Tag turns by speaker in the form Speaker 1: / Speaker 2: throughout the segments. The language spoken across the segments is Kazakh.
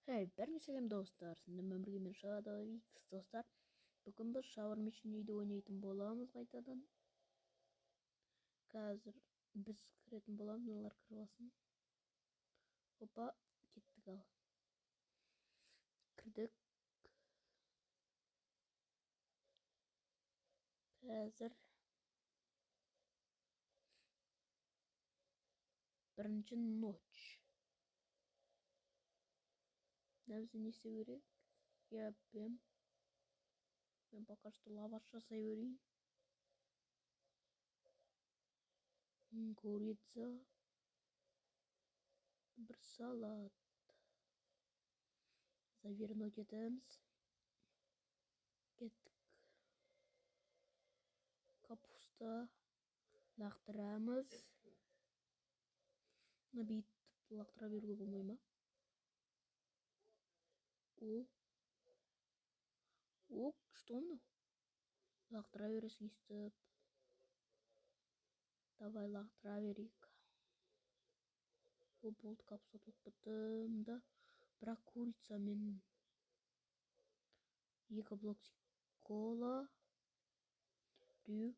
Speaker 1: Бәріңе сәлем достар, сіздің өмірге мен Shadow достар. Бүгін біз Shower Machine үйді ойнайтын боламыз қайтадан. Қазір біз кіретін боламыз, мыналар кіріп алсын. Опа, кеттік ал. Кірдік. Қазір бірінші ночь. Бізде не істеу керек? Мен пока что лаваш жасай берейін. Курица. Бір салат. Завернуть етеміз. Кеттік. Капуста. Лақтырамыз. Бүйтіп лақтыра беруге болмай ма? Что мынау? Лақтыра бересің естіп. Давай лақтыра берейік. Болды, капуста толып бітті. Мында бірақ курица мен 2 блок кола. 2.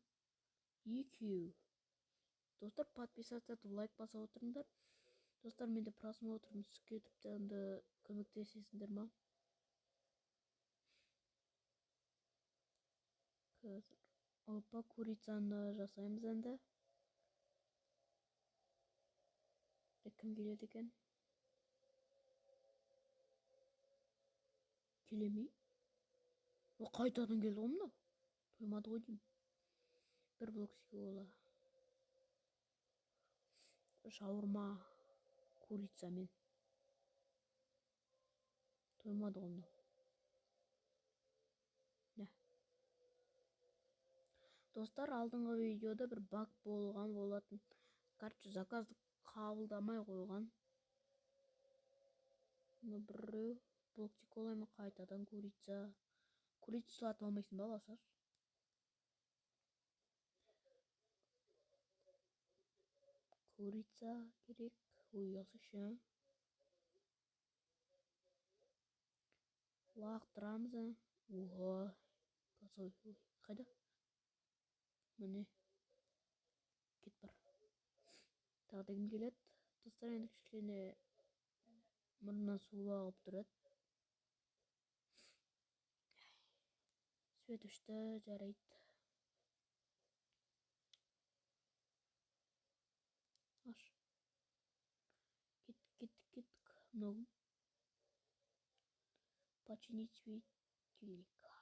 Speaker 1: Достар, подписаться, лайк баса отырыңдар. Достар, мен де просмотрым түсіп кетіпті, енді көмектесесіңдер ма? Қазір опа, курицаны жасаймыз енді. Кім келеді екен? Келемей? Қайтадан келді ғой мынау. Тоймады ғой деймін. 1 блок кола. Шаурма курицамен. Тоймады ғой мынау. Достар, алдыңғы видеода бір баг болған болатын. Короче, заказды қабылдамай қойған. Біреу блок кола қайтадан курица. Курица сатып алмайсың ба, Ласаш? Курица керек. Осы үшін. Лақтырамыз. Оға. Қайда? Міне. Кет бар. Тағы кім келеді? Достар, енді кішкене мұрнынан суы ағып тұрады. Свет өшті, жарайды. Аш. Кеттік. Мынау. Починить светильник.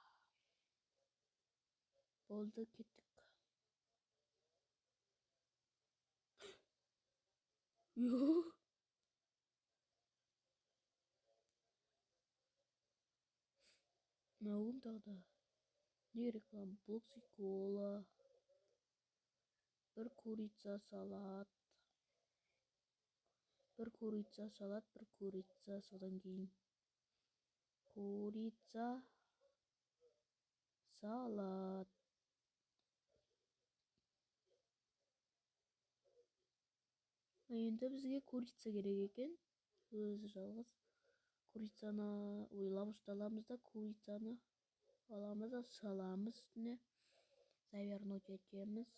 Speaker 1: Болды, кеттік. Мынау тағы. Не реклама? Блок кола. 1 курица салат. 1 курица салат, 1 курица содан кейін. Курица салат. Енді бізге курица керек екен. Өзі жалғыз. Курицаны лавашты аламыз да, курицаны аламыз да, саламыз үстіне. Завернуть етеміз.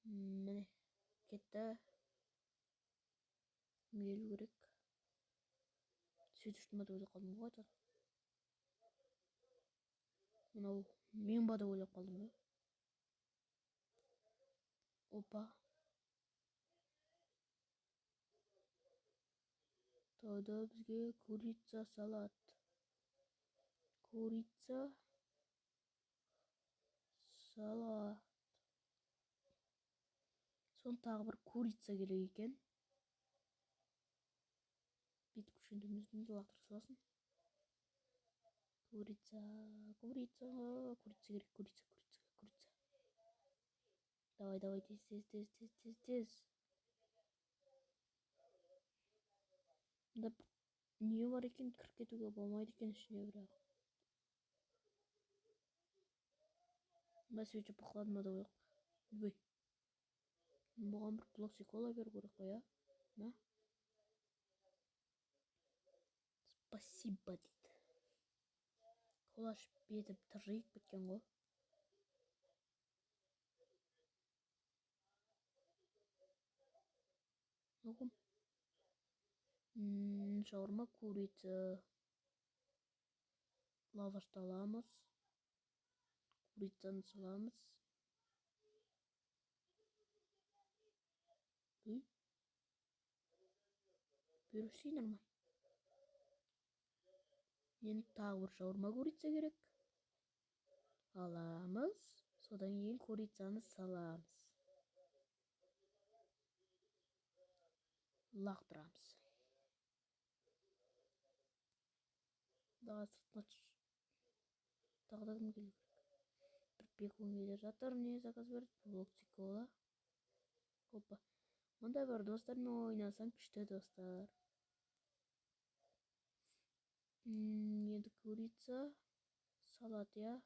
Speaker 1: Міне, кетті. Келу керек. Свет өшті ма деп ойлап қалдым ғой айтады. Мынау мен ба деп ойлап қалдым ғой. Опа. Тогда бізге курица салат. Курица салат. Сон тағы бір курица керек екен. Бүйтіп күшендіміздің де лақтыра саласын. Курица керек, курица. Давай, тез. Не бар екен, кіріп кетуге болмайды екен ішіне бірақ. Свет жапып қалады ма деп ойлап. Бұған бір блок кола беру керек қой, а? спасибо дейді. Колаш бетіп тыржиып кеткен ғой. Оқым. Шаурма, курица. Лавашты аламыз. Курицаны саламыз. Бүйрексей нормально. Енді тағы бір шаурма курица керек. Аламыз. Содан кейін курицаны саламыз. Лақтырамыз. Дағы сыртына тағы да кім келу керек? Бір бекон келе жатыр, не заказ берді? Блокчик кола. Опа. Онда бір достармен ойнасаң күшті достар. Енді курица, салат, я.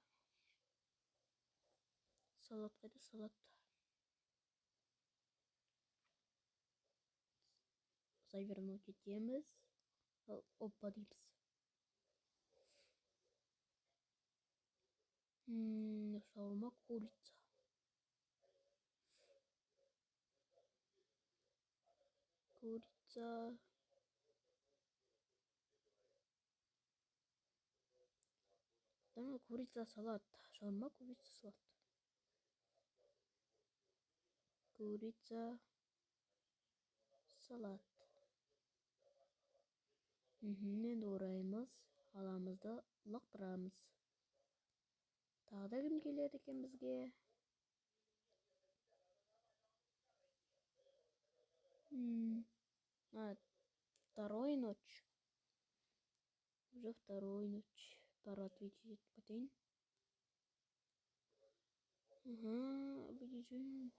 Speaker 1: Салат қайда, салат. Сайверно кетеміз. Опа дейміз. Шаурма, курица. Курица. Курица, салат. Шаурма, курица, салат. Курица, салат. Енді ораймыз. Аламыз да лақтырамыз. Тағы да кім келеді екен бізге? Второй ночь. Уже второй ночь. Пора ответить потень. Объезжаем.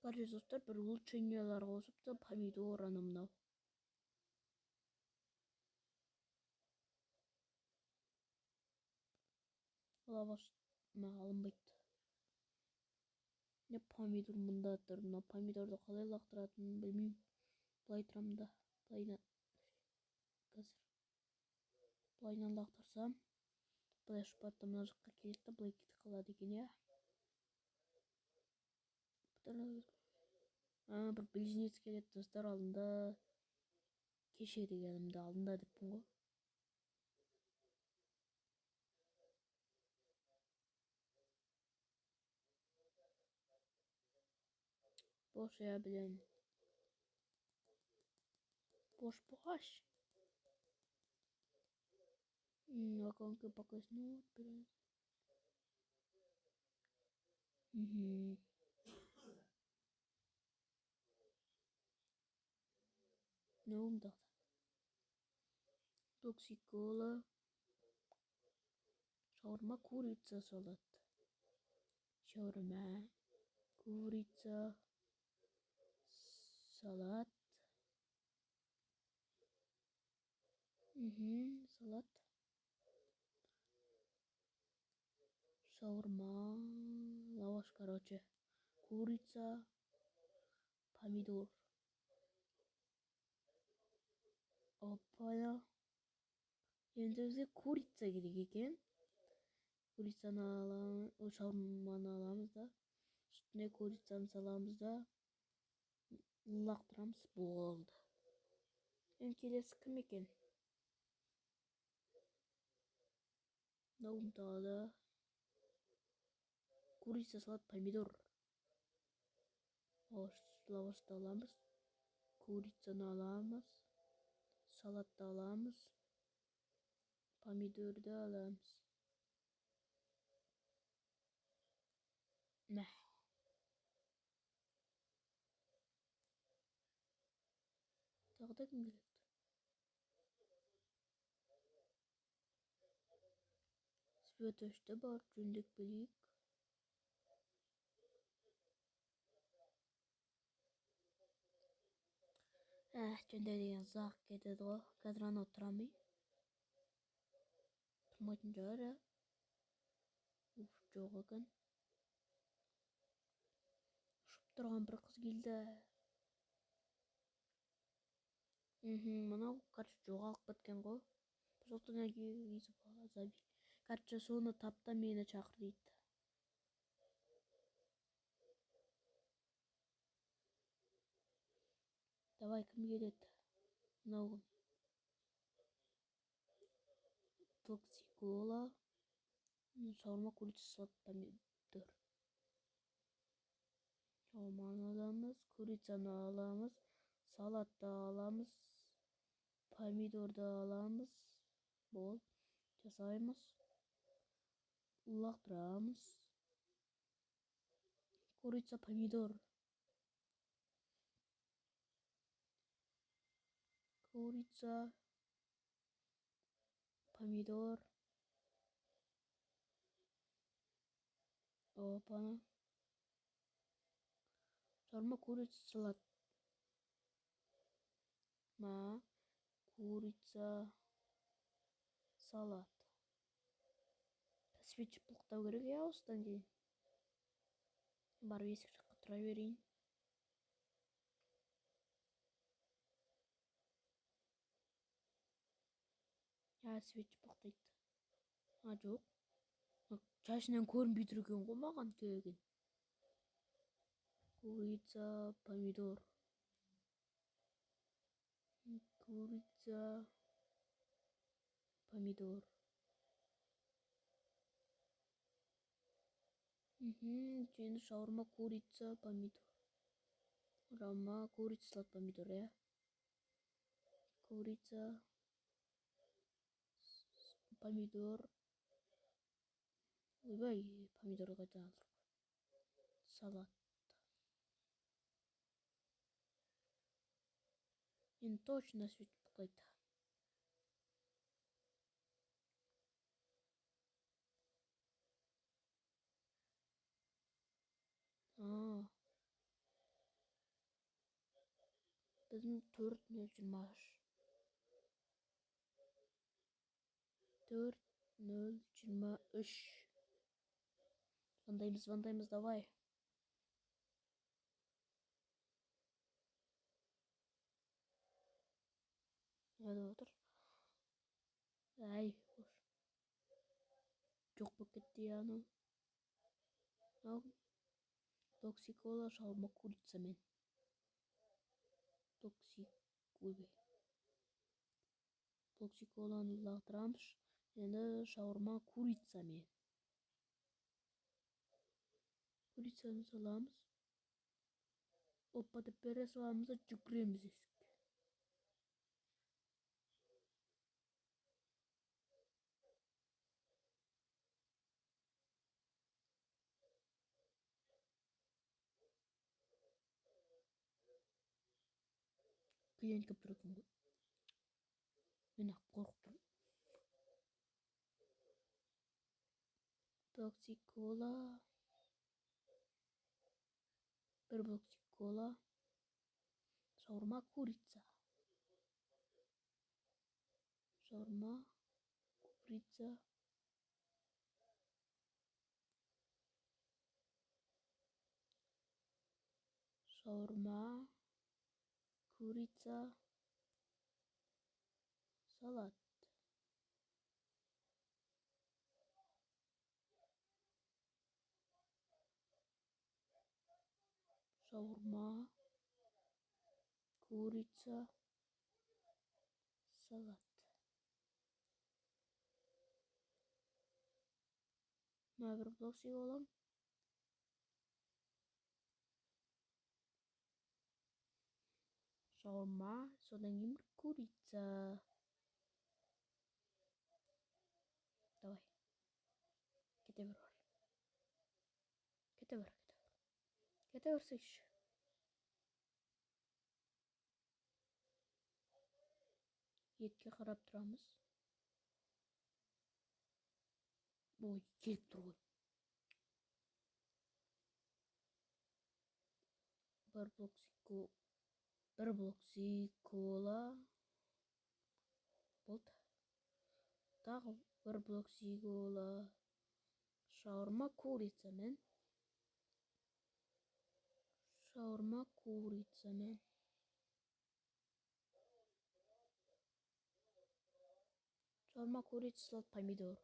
Speaker 1: Кажется, достар бір улучшениялар қосыпты. Помидор ана мынау. Лаваш алынбайды. Не помидор мұнда тұр. Мына помидорды қалай лақтыратынын білмеймін. Былай тұрамын да. Былайынан. Қазір. Былайынан лақтырсам. Былай шпатты мына жаққа келеді да, былай кетіп қалады екен, я. Бір близнец келеді достар алдында. Кеше дегенімді алдында деппін ғой. Бош, я, блин. Бош. Вагонка покоснут, блин. Ne oldu? Токсикола. Шаурма, курица, салат. Шаурма, курица, салат. Салат. Шаурма, лаваш, короче. Курица, помидор. Опа. Енді бізге курица керек екен. Курицаны аламыз, шаурманы аламыз да. Үстіне курицаны саламыз да. Лақтырамыз, болды. Енді келесі кім екен? Наумтада. Курица, салат, помидор. Лавашты аламыз. Курицаны аламыз. Салатты аламыз. Помидорды аламыз. Мә. Тағы да кім келеді? Светошты бар, жөндеп келейік. Жөндеу деген ұзақ кетеді ғой. Қазір ана отырамын. томатын жаараа жоох екен. Шуптарган бір қыз келді. Мынау короче жоғалып кеткен ғой. Пожалуйста, найди Заби. Короче, соны тап та мені шақыр дейді. Давай, кім келеді? Мынау Токсикола, шаурма, курица, салат, помидор. Шаурманы аламыз, курицаны аламыз, салатты аламыз, помидорды аламыз. Бол, жасаймыз. Лақтырамыз. Курица, помидор. Курица, помидор. Опа. Шаурма, курица, салат. Курица, салат. Свечи бұлықтау керек, я осыдан кейін. Барып есік жаққа тұра берейін. Свечи бұлықтайды. Жоқ. Шашынан көрінбей тұр екен ғой маған келген. Курица, помидор. Курица, помидор. Şimdi шаурма, курица, помидор. Шаурма, курица, салат, помидор, я. Курица, помидор. Ойбай, помидор қайдан алдық. Салат. Енді точно свет бұлтайды. Біздің 4.023. 4.023. Звондаймыз, давай. Hadi otur. Ай, хош. Жоқ болып кетті я анау. Токсикола, шаурма, курицамен. Токсиколаны лақтырамыз. Енді шаурма, курицамен. Курицаны саламыз. Опа, деп бере саламыз, жүгіреміз есік. Клиент келіп тұр екен ғой. Мен ақ қорқып тұрмын. Токсикола. Бір токсикола. Шаурма, курица. Шаурма, курица. Шаурма, курица, салат. Шаурма, курица, салат. Бір токсикола. Шаурма, содан кейін курица. Давай. Кете бер. Кете берсейші. Етке қарап тұрамыз. Ой, келіп тұр ғой. Бір блоксикола. Болды. тағы бір блок сигола. Шаурма курицамен. Шаурма курицамен. Шаурма курица, салат, помидор.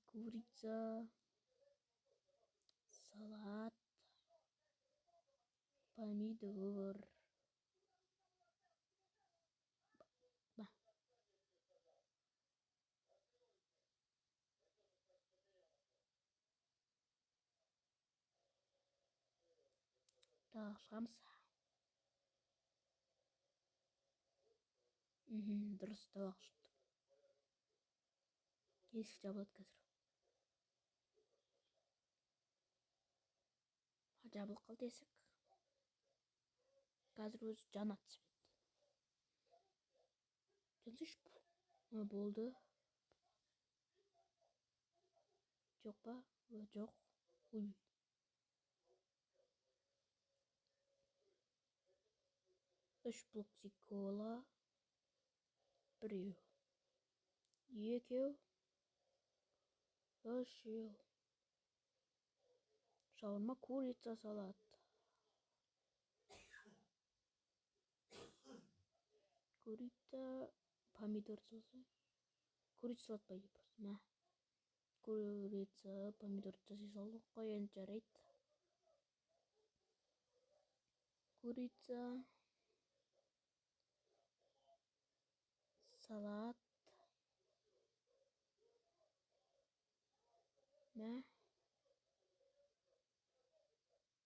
Speaker 1: Курица, салат, помидор. Так, шығамыз. Дұрыс, табақ шықты. Есік жабылады қазір. Жабылып қалды есік. Қазір өзі жан атысып еді. Жансайшы. Болды. Жоқ па? Жоқ. Ой. Үш блок сигола. Біреу. Екеу. Үшеу. Шаурма, курица, салат. Курица, помидор соусы. Курица, салат па еді просто. Мә. Курица, помидор жасай салдық қой, енді жарайды. Курица, салат. Мә.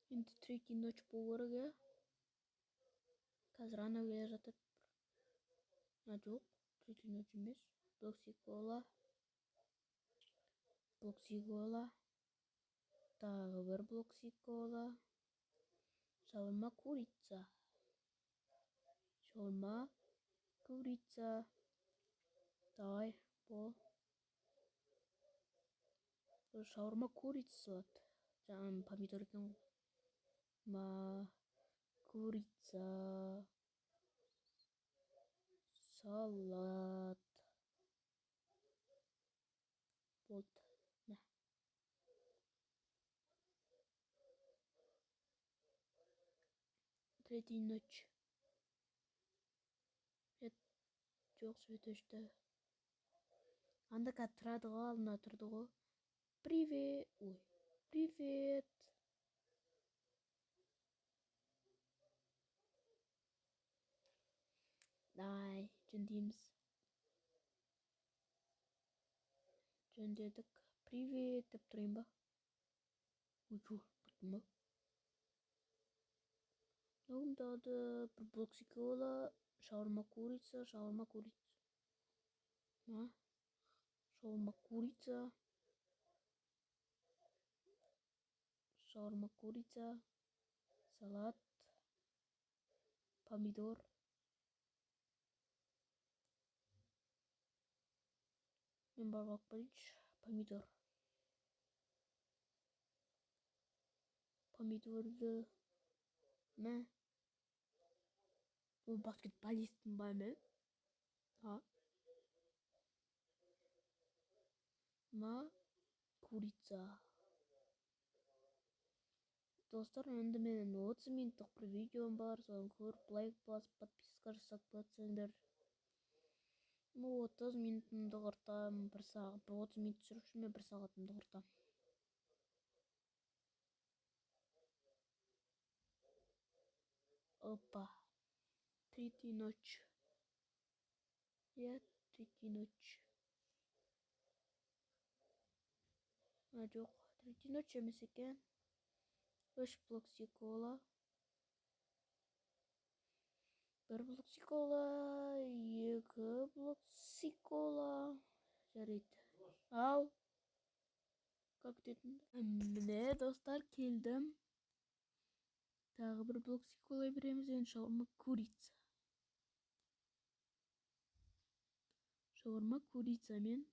Speaker 1: Енді третий ночь болу керек. Қазір анау келе жатыр. Жоқ, третий ночь емес. Блок сигола. Блок сигола. Тағы бір блок сигола. Шаурма курица. Шаурма курица. Давай, бол. Шаурма курица салат. Жаңағы помидор екен ғой. Курица. Салат. Болды. Мә. Третий ночь. Жоқ, свет өшті. Анда қазір тұрады ғой, алдына тұрды ғой. Привет. Ой, привет. Давай, жөндейміз. Жөндедік. Привет деп тұрайын ба? Ой, бұттым ба? Мынада бір блок сигола, шаурма курица, шаурма курица. Шаурма курица. Шаурма курица. Салат. Помидор. Мен барға қойыншы. Помидор. Помидорды. Мә. Бұл баскетболисттің ба мен? Курица. Достар, енді менің 30 минуттық бір видеом бар. Соны көріп, лайк басып, подписка жасап кетсеңдер. 30 минутымды құртам. 1 сағат. 30 минут түсіріп жүрмін, 1 сағатымды құртам. Опа. Третий ночь. Третий ночь. Жоқ, третий ночь емес екен. 3 блок сигола. 1 блок сигола. 2 блок сигола. Жарайды. Ау. Как дедің? Міне, достар, келдім. Тағы бір блок сигола береміз. Енді шаурма курица. Шаурма курица мен.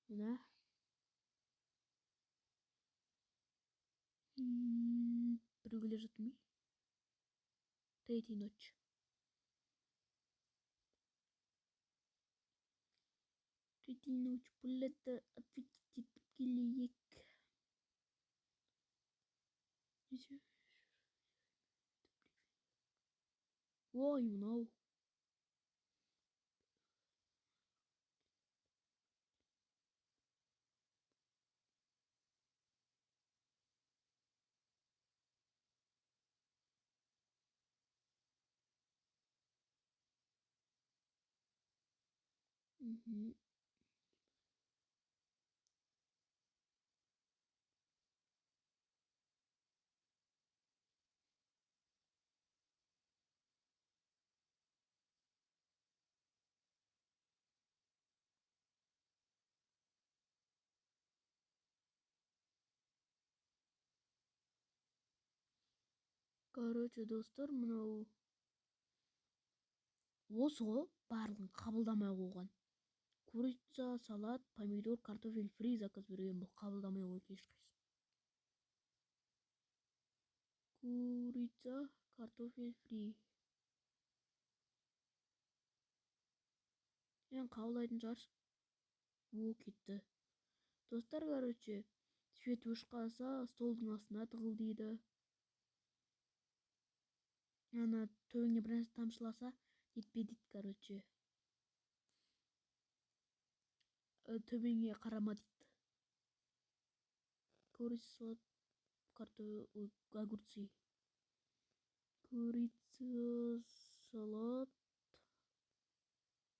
Speaker 1: Мына. 1 келе жатырмын. Третий ночь. Третий ночь полета ответить келейек. Ой, мынау. Короче, достар, мынау осы ғой барлығын қабылдамай қойған. Курица, салат, помидор, картофель фри заказ берген, бұл қабылдамай қойып ешқайсысын. Курица, картофель фри. Мен қабылдайтын шығарсың. О, кетті. Достар, короче, свет өшіп қалса, столдың астына тығыл дейді. Ана төбеңе бір нәрсе тамшыласа, нетпе дейді, короче. Төбеңе қарама дейді. Курица, салат, картофель, огурцы. Курица, салат,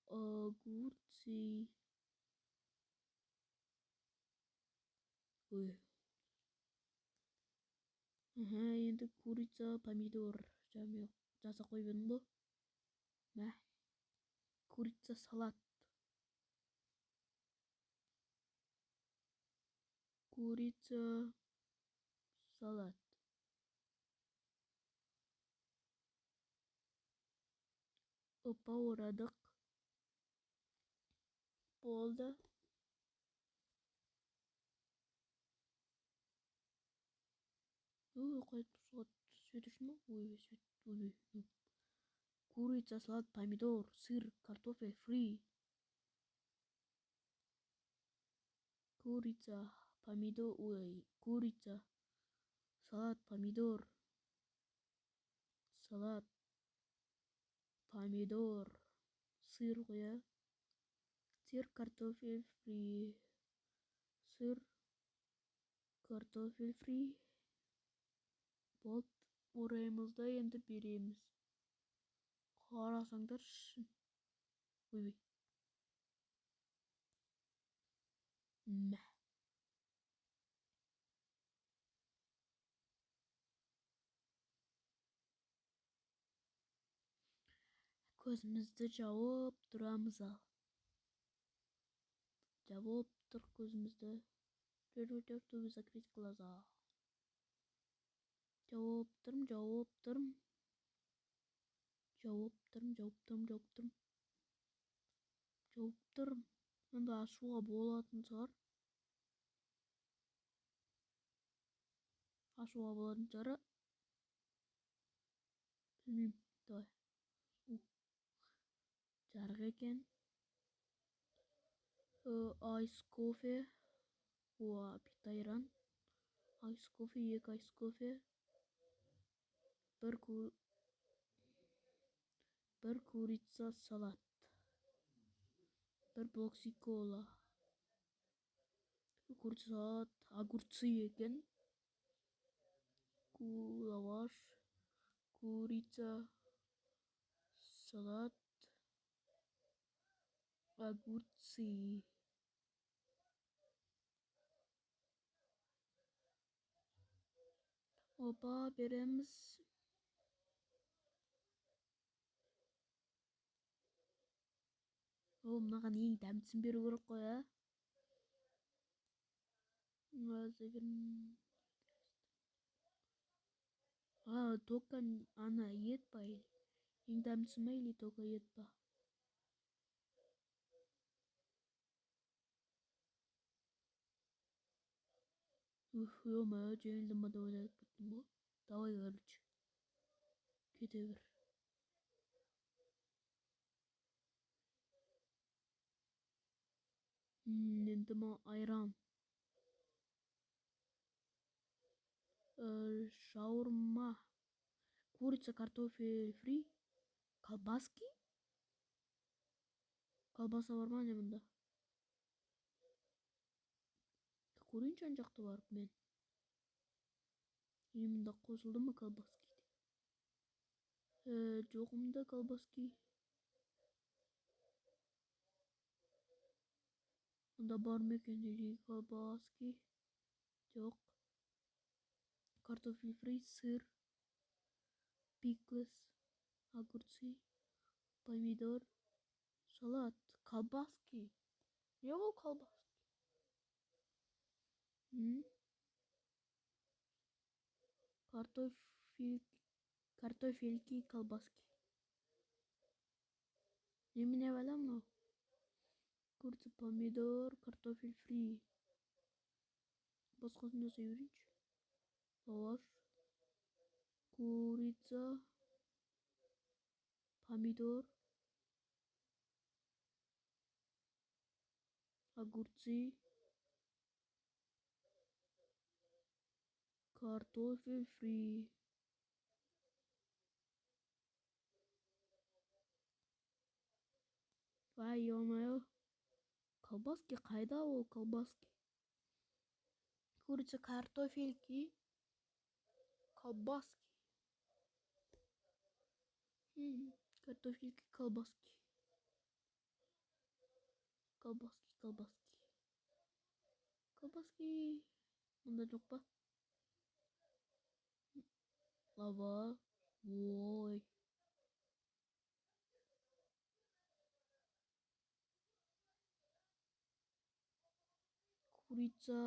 Speaker 1: огурцы. Ой. Енді курица, помидор. Жаса қойып едім бо. Мә. Курица, салат. Курица, салат. Опа, орадық. Болды. Қайтып шығады. Свет үшін ма? Ой, свет. Ой. Курица, салат, помидор, сыр, картофель фри. Курица, помидор, ой, курица, салат, помидор, салат, помидор, сыр қоя. Сыр, картофель фри. Сыр, картофель фри. Болды. Ораймызда енді береміз. Қарасаңдаршы. Ой. Мә. Көзімізді жауып тұрамыз ал. Жауып тұр көзімізді. Чтобы закрыть глаза. Жауып тұрм. Жауып тұрм. Енді ашуға болатын шығар. Білмеймін. Давай. Жарық екен. Айс кофе. Аппет айран. Айс кофе, 2 айс кофе. Бір курица, салат. Бір блокси кола. Курица, салат, огурцы екен. Лаваш. Курица, салат, огурцы. Опа, береміз. Мынаған ең дәмдісін беру керек қой, а? Только ана ет па? Ең дәмдісі ма или только ет па? Ема, жеңілдім ба деп ойлап кеттім ғой. Давай, короче. Кете бер. Енді айран. Шаурма. Курица, картофель фри. Колбаски? Колбаса бар ма не мында? Көрейінші ана жақта барып мен. Мында қосылды ма колбаски? Жоқ мында колбаски. Мында бар ма екен или колбаски? Жоқ. Картофель фри, сыр, пиклес, огурцы, помидор, салат, колбаски. Не ол колбаски? Картофельки, колбаски. Немене бәле мынау? Курица, помидор, картофель фри. Басқасын жасай берейінші. Лаваш, курица, помидор, огурцы, картофель фри. Вай, ё-моё. Колбаски қайда ол колбаски? Курица, картофельки, колбаски. Картофельки, колбаски. Колбаски. Мында жоқ па? Лава. Ой. Курица.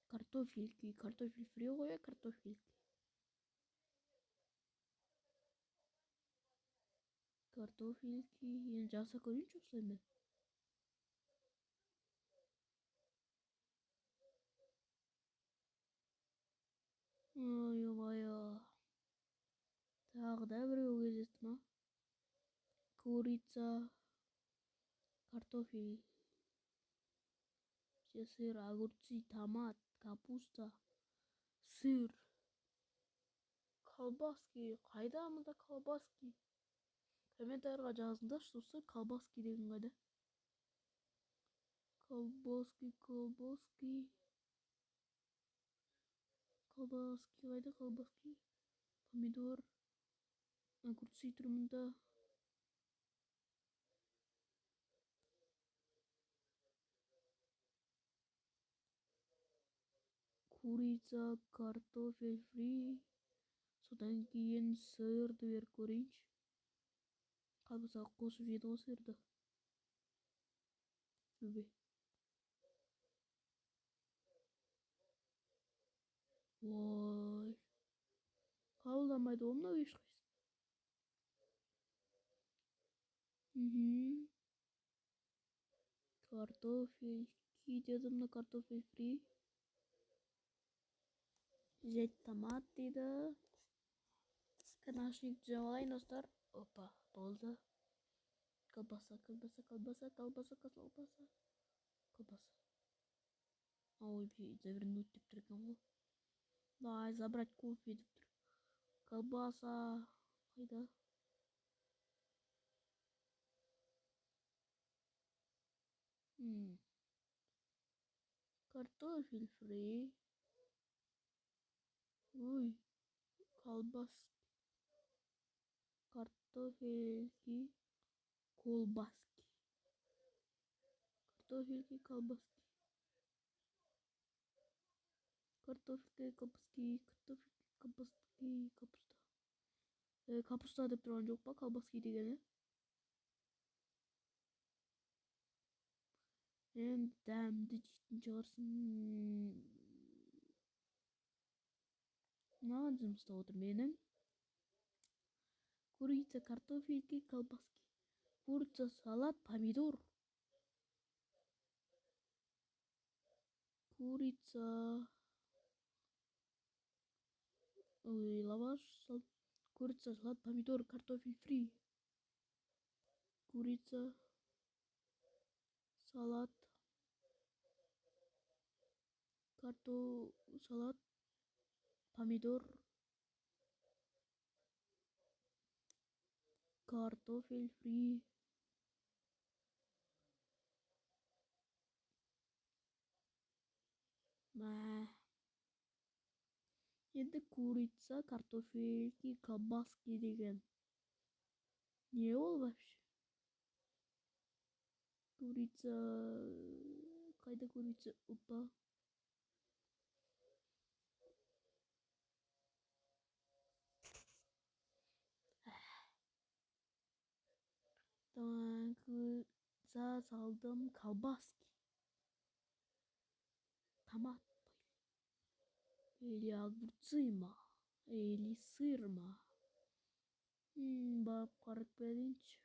Speaker 1: Картофельки. Картофель фри ғой, картофельки. Картофельки. Енді жаса көрейінші осылай мен. Ой-ой-ой. Тағы да біреу кездесті ма? Курица, картофель, сыр, огурцы, томат, капуста, сыр, колбаски. Қайда мында колбаски? Комментарийға жазыңдаршы достар, колбаски деген қайда? Колбаски. Қайда колбаски? Помидор, огурцы тұр мында. Курица, картофель фри. Содан кейін сырды беріп көрейінші. Қалбасаға қосып жеді ғой сырды. Өбе. Ой. Қабылдамайды ғой мынау ешқайсысы. Картофельки деді мына картофель фри. Взять томат дейді. Канашник жеп алайын достар. Опа, болды. Колбаса. Ой, завернуть деп тұр екен ғой. Давай, забрать кофе деп тұр. Колбаса. Қайда? Картофель фри. Ой, колбаски. Картофельки, колбаски. Картофельки, колбаски. Картофельки, колбаски. Капуста. Капуста деп тұрған жоқ па, колбаски дегені? Енді дәмді жейтін шығарсың. Мынаған жұмыста отыр менің. Курица, картофельки, колбаски. Курица, салат, помидор. Курица. Ой, лаваш, курица, салат, помидор, картофель фри. Курица, салат, салат, помидор, картофель фри. Енді курица, картофельки, колбаски деген. Не ол вообще? Курица... Қайда курица? Опа. Так, салдым колбаски. Томат. Или огурцы ма? Или сыр ма? Барып қарап берейінші.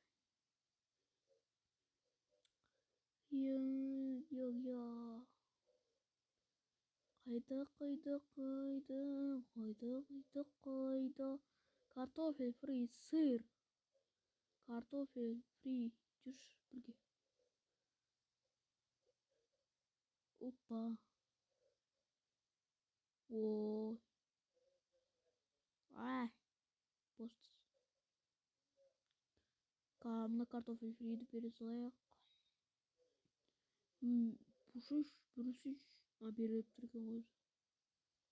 Speaker 1: Қайда? Картофель фри, сыр. Картофель фри. Жүрші бірге. Опа. Ой. Бос. Мына картофель фриді бере салайық. Бүрісіш. Беріп тұрген өзі.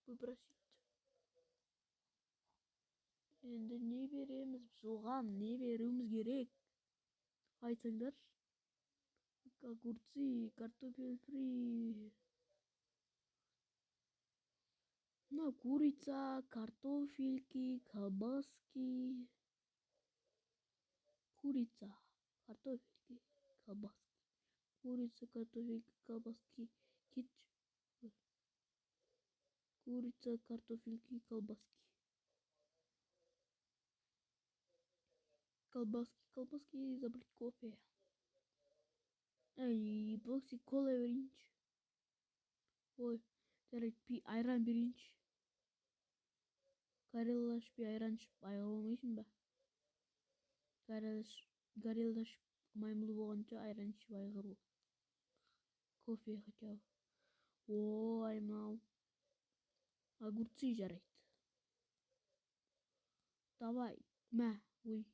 Speaker 1: Попросить. Енді не береміз? Оған не беруіміз керек? Айтсаңдар. Огурцы, картофель фри. Курица, картофельки, колбаски. Курица, картофельки, колбаски. Курица, картофельки, колбаски. Курица, картофельки, колбаски. Колбаски, забрать кофе. Блокси кола берейінші. Ой, жарайды, айран берейінші. Горелла ішпей айран ішіп айғыр болмайсың ба? Горелла ішіп маймыл болғанша айран ішіп айғыр бол. Кофе хотя бы. Ой, мынау. Огурцы жарайды. Давай, ой.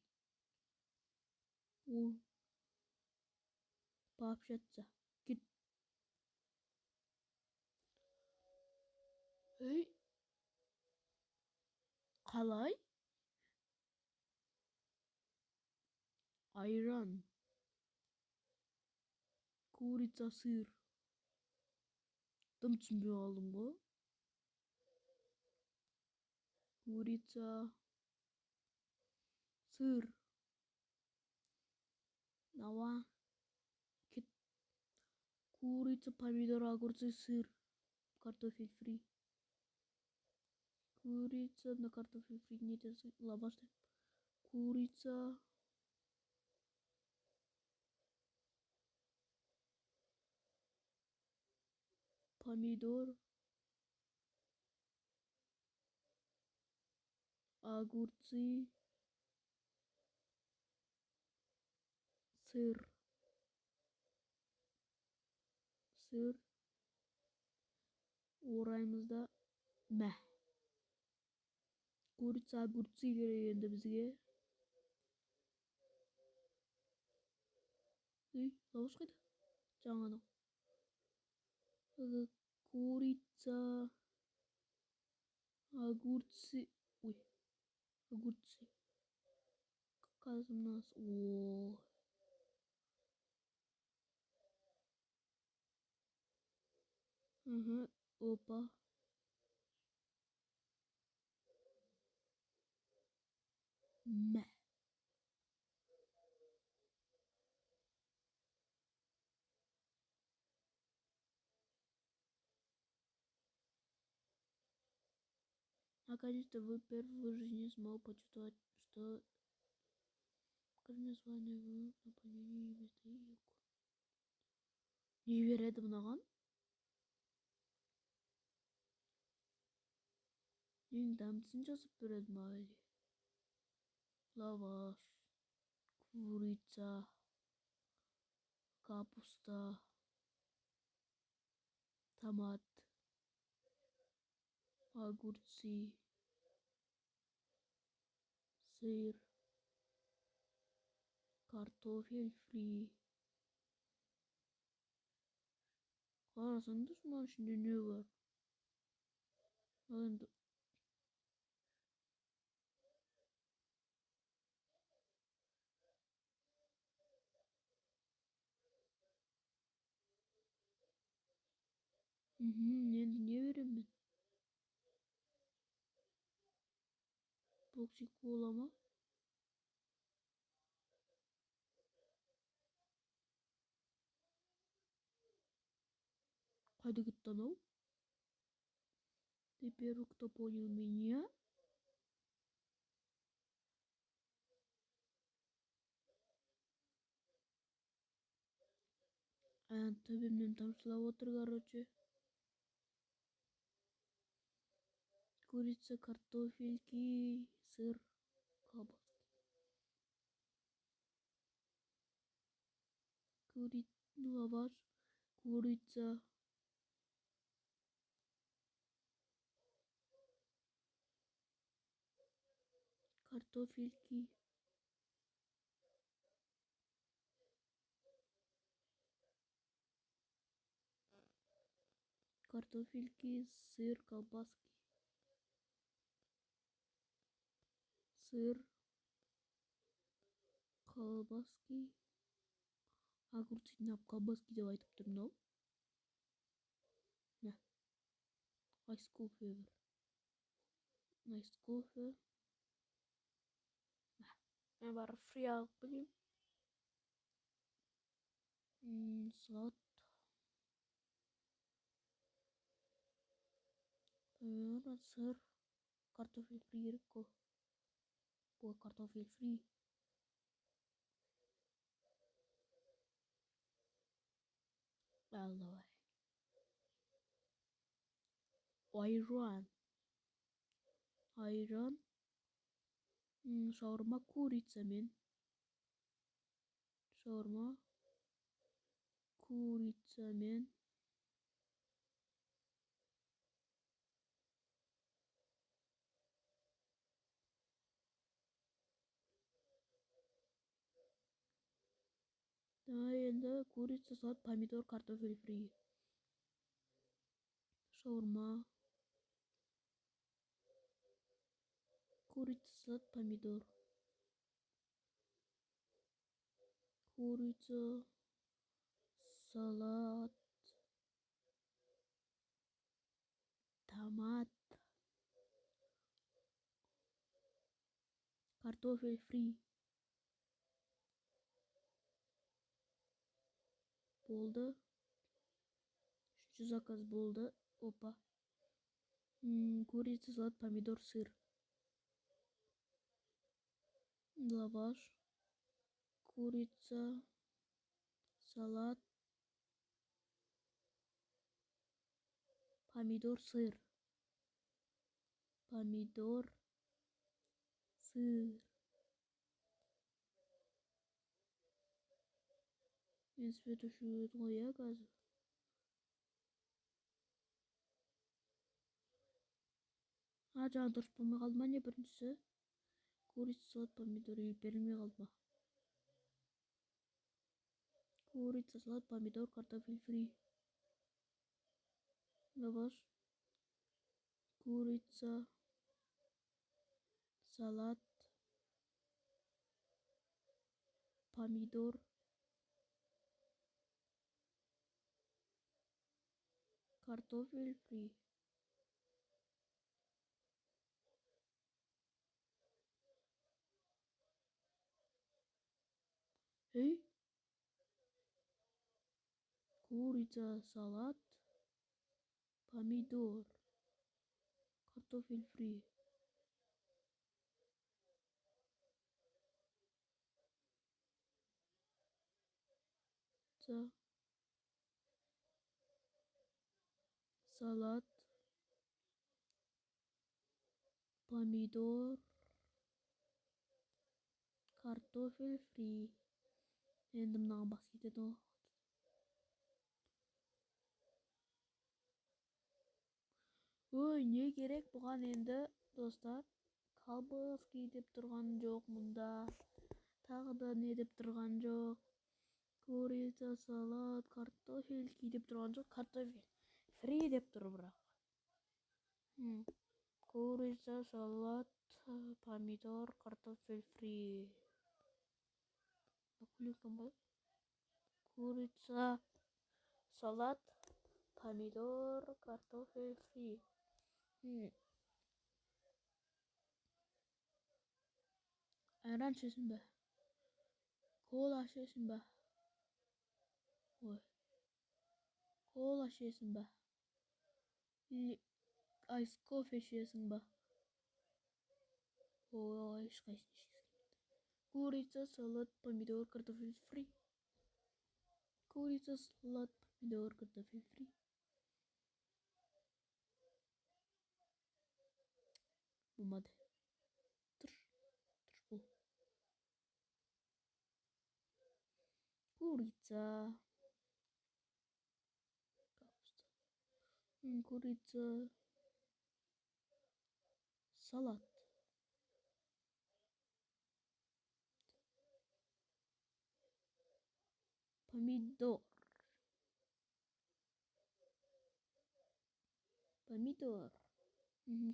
Speaker 1: Пообщаться. Кет. Қалай? Айран. Курица, сыр. Тым түсінбей қалдым ғой. Курица, сыр. Науа. Кет. Курица, помидор, огурцы, сыр. Картофель фри. Курица на картофель фри. Не десің. Лаваш. Курица. Помидор. Огурцы. Сыр. Ораймызда. Курица, огурцы керек енді бізге. Лауаш қайда? Жаңаны. Курица. Огурцы. Ой. Огурцы. Казым нас. Опа. Наконец-то вы впервые в жизни смог почувствовать, что как название вы наполнение вместо яйку. Не верят мынаған? Нэг дамжсан жасап береді мали. Лаваш, курица, капуста, томат, огурцы, сыр, картофель фри. Қарасаңдаршы мынаның ішінде не бар? Енді енді не беремін мен? Блоксик кола ма? Қайда кетті анау? Теперь кто понял меня? Төбемнен тамшылап отыр, короче. Курица, картофельки, сыр, колбаски. Лаваш, курица. Картофельки. Картофельки, сыр, колбаски. Сыр, колбаски. Огурцы жинап колбаски деп айтып тұр мынау. Ice coffee бар. Ice coffee. Мен барып фри алып келейін. Салат. Сыр. Картофель фри керек қой. Бұл картофель фри. Ал давай. Айран. Шаурма курицамен. Шаурма курицамен. Енді курица, салат, помидор, картофель фри. Шаурма. Курица, салат, помидор. Курица, салат, томат, картофель фри. Болды. Үшінші заказ болды. Опа. Курица, салат, помидор, сыр. Лаваш. Курица, салат, помидор, сыр. Помидор, сыр. Мен свет өшіріп еді ғой, қазір. Жаңа дұрыс болмай қалды ма не біріншісі? Курица, салат, помидор берілмей қалды ма? Курица, салат, помидор, картофель фри. Лаваш. Курица, салат, помидор, картофель фри. Курица, салат, помидор, картофель фри. Салат, помидор, картофель фри. Енді мынаған бас кетеді ғой. Ой, не керек бұған енді, достар? Колбаски деп тұрған жоқ мұнда. Тағы да не деп тұрған жоқ. Курица, салат, картофельки деп тұрған жоқ. Картофель фри деп тұр бірақ. Курица, салат, помидор, картофель фри. Курица, салат, помидор, картофель фри. Ayran içesin be. Kola içesin be. Oy. Kola içesin be. Ice coffee içesin be. Ой, ешқайсысын ішкісі келмейді. Курица, салат, помидор, картофель фри. Курица, салат, помидор, картофель фри. Болмады. Тұрш бұл. Курица. Капуста. Курица. Салат. Помидор.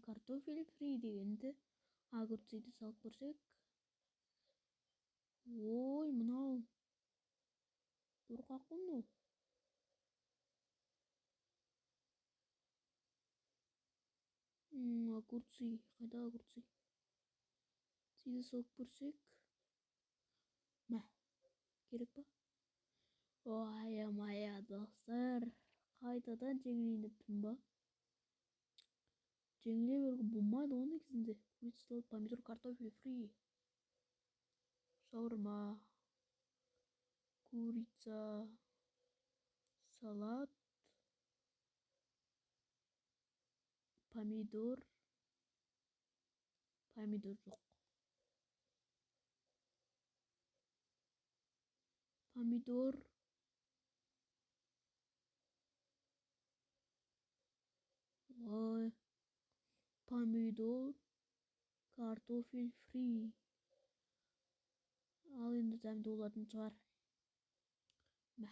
Speaker 1: Картофель фри дегенді огурцыйды салып көрсек. Ой, мынау. Қорқақ мынау. Огурцы. Қайда огурцы? Сиді салып көрсек. Мә. Керек па? Ой, мая достар. Қайтадан жеңілейініппін ба? Жеңіле беруге болмайды ғой негізінде. Курица, салат, помидор, картофель фри. Шаурма. Курица. Салат. Помидор. Помидор жоқ. Помидор. Ой. Помидор. Картофель фри. Ал енді дәмді болатын шығар. Мә.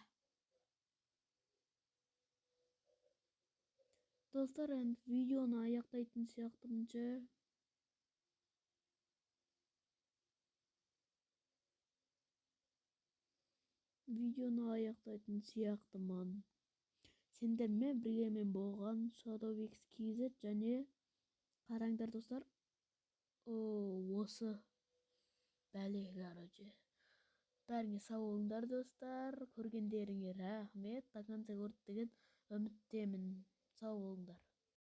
Speaker 1: Достар, енді видеоны аяқтайтын сияқтымыншы. Сендермен бірге мен болған Shadowix KZ және қараңдар достар. Осы бәле, короче. Бәріңе сау болыңдар достар. Көргендеріңе рахмет. До конца көрді деген үміттемін. Сау болыңдар.